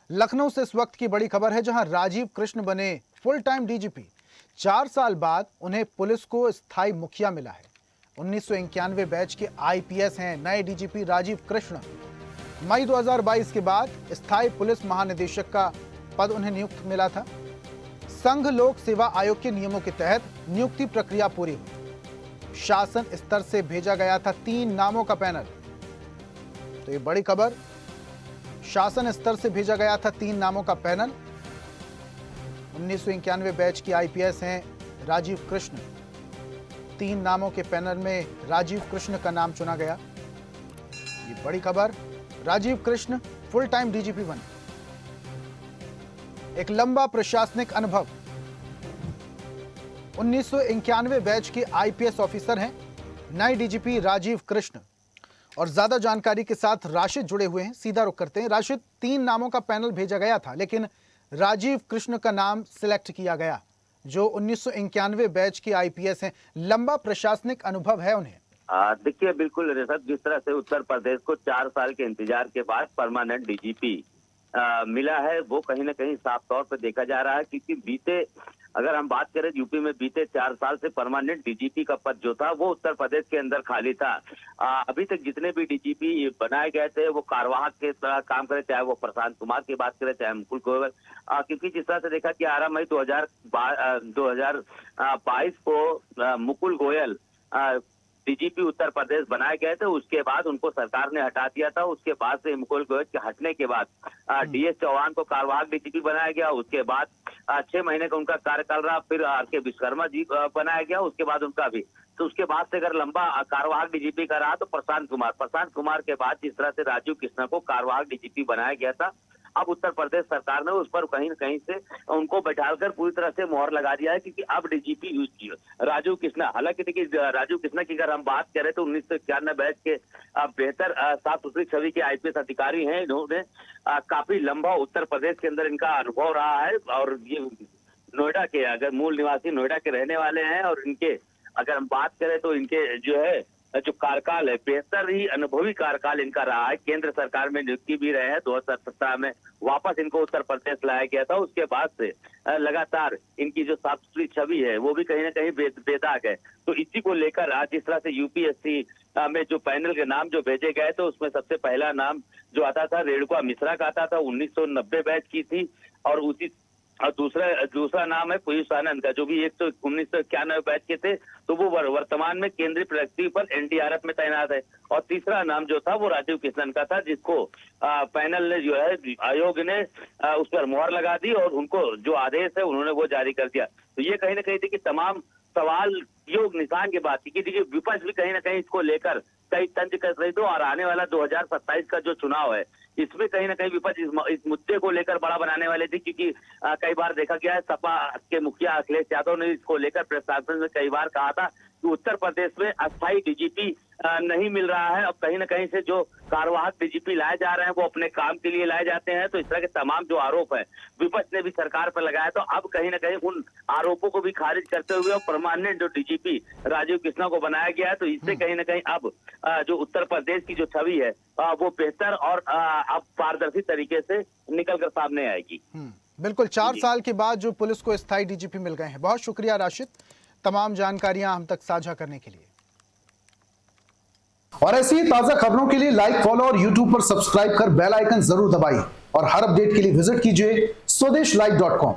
लखनऊ से इस वक्त की बड़ी खबर है, जहां राजीव कृष्ण बने फुल टाइम डीजीपी। 4 साल बाद उन्हें पुलिस को स्थायी मुखिया मिला है। 1991 बैच के आईपीएस हैं नए डीजीपी राजीव कृष्ण। मई 2022 के बाद स्थायी पुलिस महानिदेशक का पद उन्हें नियुक्त मिला था। संघ लोक सेवा आयोग के नियमों के तहत नियुक्ति प्रक्रिया पूरी हुई। शासन स्तर से भेजा गया था 3 नामों का पैनल। तो ये बड़ी खबर, शासन स्तर से भेजा गया था 3 नामों का पैनल। 1991 बैच की आईपीएस हैं राजीव कृष्ण। 3 नामों के पैनल में राजीव कृष्ण का नाम चुना गया। ये बड़ी खबर, Rajiv Krishna full time DGP बने। एक लंबा प्रशासनिक अनुभव। 1991 बैच के आईपीएस ऑफिसर हैं नए डीजीपी राजीव कृष्ण। और ज्यादा जानकारी के साथ राशिद जुड़े हुए हैं, सीधा रुख करते हैं। राशिद, 3 नामों का पैनल भेजा गया था, लेकिन राजीव कृष्ण का नाम सिलेक्ट किया गया, जो 1991 बैच के आईपीएस हैं। लंबा प्रशासनिक अनुभव है उन्हें। देखिए, बिल्कुल ऋषभ, जिस तरह से उत्तर प्रदेश को 4 साल के इंतजार के बाद परमानेंट डीजीपी मिला है, वो कहीं ना कहीं साफ तौर पर देखा जा रहा है। क्योंकि अगर हम बात करें यूपी में बीते 4 साल से परमानेंट डीजीपी का पद जो था वो उत्तर प्रदेश के अंदर खाली था। अभी तक जितने भी डीजीपी बनाए गए थे वो कार्यवाहक के तरह काम करे, चाहे वो प्रशांत कुमार की बात करें, चाहे मुकुल गोयल। क्योंकि जिस तरह से देखा कि 11 मई 2022 को मुकुल गोयल डीजीपी उत्तर प्रदेश बनाए गए थे, उसके बाद उनको सरकार ने हटा दिया था। उसके बाद से मुकुल गोयल के हटने के बाद डीएस चौहान को कार्यवाहक डीजीपी बनाया गया। उसके बाद 6 महीने का उनका कार्यकाल रहा, फिर आर.के. विश्वकर्मा जी बनाया गया, उसके बाद उनका भी। तो उसके बाद से अगर लंबा कार्यवाहक डीजीपी का रहा तो प्रशांत कुमार के बाद जिस तरह से राजीव कृष्ण को कार्यवाहक डीजीपी बनाया गया था, अब उत्तर प्रदेश सरकार ने उस पर कहीं न कहीं से उनको बैठालकर पूरी तरह से मोहर लगा दिया है। क्योंकि अब डीजीपी राजीव कृष्ण, हालांकि देखिए राजीव कृष्ण की अगर हम बात करें तो 1991 बैच के बेहतर साफ सुथरी छवि के आईपीएस अधिकारी हैं। इन्होंने काफी लंबा उत्तर प्रदेश के अंदर इनका अनुभव रहा है और ये नोएडा के अगर मूल निवासी नोएडा के रहने वाले हैं। और इनके अगर हम बात करें तो इनके जो कार्यकाल है, बेहतर ही अनुभवी कार्यकाल इनका रहा है। केंद्र सरकार में नियुक्ति भी रहे हैं। 2017 में वापस इनको उत्तर प्रदेश लाया गया था। उसके बाद से लगातार इनकी जो साफ सुथरी छवि है वो भी कहीं ना कहीं बेदाग है। तो इसी को लेकर आज जिस तरह से यूपीएससी में जो पैनल के नाम जो भेजे गए थे, उसमें सबसे पहला नाम जो आता था रेणुका मिश्रा का आता था, 1990 बैच की थी। और दूसरा नाम है पीयूष आनंद का, जो भी 1991 बैच के थे। तो वो वर्तमान में केंद्रीय प्रगति पर एनडीआरएफ में तैनात है। और तीसरा नाम जो था वो राजीव कृष्णन का था, जिसको पैनल ने जो है आयोग ने उस पर मोहर लगा दी और उनको जो आदेश है उन्होंने वो जारी कर दिया। तो ये कहीं ना कहीं थी कि तमाम सवाल योग निशान की बात की। देखिए, विपक्ष भी कहीं ना कहीं इसको लेकर कई तंज कर रही थी। और आने वाला 2027 का जो चुनाव है, इसमें कहीं ना कहीं विपक्ष इस मुद्दे को लेकर बड़ा बनाने वाले थे। क्योंकि कई बार देखा गया है, सपा के मुखिया अखिलेश यादव ने इसको लेकर प्रेस कॉन्फ्रेंस में कई बार कहा था कि उत्तर प्रदेश में अस्थायी डीजीपी नहीं मिल रहा है। अब कहीं ना कहीं से जो कार्यवाहक डीजीपी लाए जा रहे हैं वो अपने काम के लिए लाए जाते हैं। तो इस तरह के तमाम जो आरोप है विपक्ष ने भी सरकार पर लगाया। तो अब कहीं ना कहीं उन आरोपों को भी खारिज करते हुए परमानेंट जो डीजीपी राजीव कृष्ण को बनाया गया है। तो इससे कहीं ना कहीं अब जो उत्तर प्रदेश की जो छवि है वो बेहतर और अब पारदर्शी तरीके से निकल कर सामने आएगी। बिल्कुल, 4 साल के बाद जो पुलिस को स्थायी डीजीपी मिल गए हैं। बहुत शुक्रिया राशिद, तमाम जानकारियां हम तक साझा करने के लिए। और ऐसी ही ताजा खबरों के लिए लाइक, फॉलो और यूट्यूब पर सब्सक्राइब कर बेल आइकन जरूर दबाइए। और हर अपडेट के लिए विजिट कीजिए स्वदेशलाइव.com।